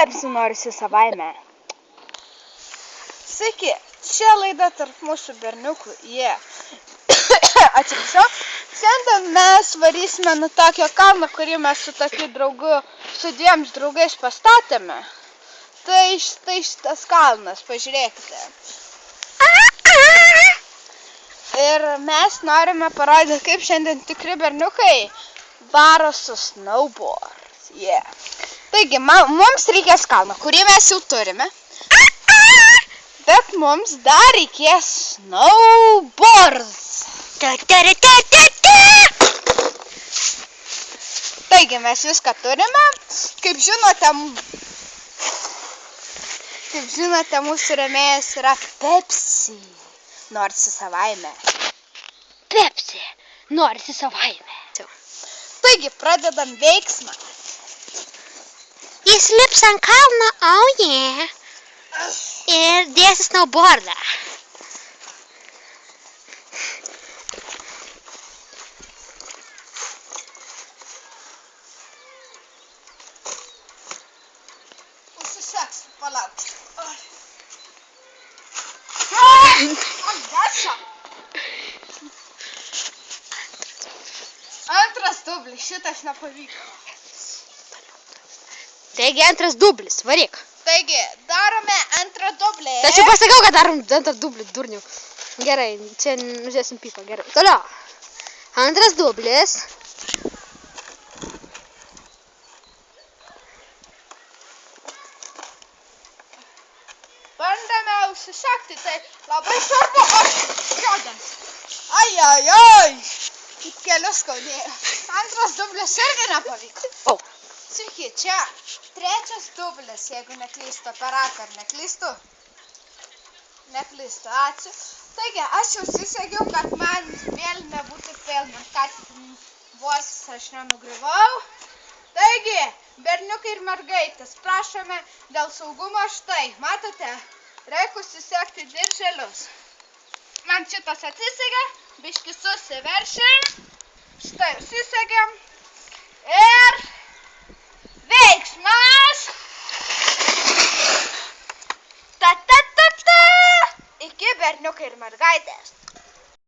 Pepsi norisi savaime. Sveiki, čia laida tarp mūsų berniukų. Atsiprašau. Šiandien mes varysime nuo tokio kalno, kurį mes su tokiu draugu, su dviem draugais pastatėme. Tai štai šitas kalnas, pažiūrėkite. Ir mes norime parodyti, kaip šiandien tikri berniukai varo su snowboard. Taigi, mums reikės kalną, kurį mes jau turime. Bet mums dar reikės snowboards. Taigi, mes viską turime. Kaip žinote, mūsų rėmėjas yra Pepsi. Norisi savaime. Pepsi. Norisi savaime. Taigi, pradedam veiksmą. Jis lips ant kalno, ir dėsi snowboardą. Užsiseks, palauk. Antras dublis, šitas nepavyko. Taigi antras dublis, varyk. Taigi, darome antrą dublį. Tačiau pasakiau, kad darom antrą dublį, durnių. Gerai, čia nužiūrėsim pipą, gerai. Toliau. Antras dublis. Bandame užsisekti, tai labai svarbu. Ai. Kelius skaudėjo. Antras dublis irgi nepavyko. Sveiki, čia trečias dublis, jeigu neklystu, operator neklystu. Neklystu, ačiū. Taigi, aš jau susegiau, kad man vėl nebūtų filmas, kad vos aš nenugriuvau. Taigi, berniukai ir mergaitės, prašome dėl saugumo štai. Matote, reikia susegti dirželius. Man šitas atsisegė, biškį susiveršim. Štai, susegėm. Ir veiksmas. Ta. Iki berniukai ir mergaitės.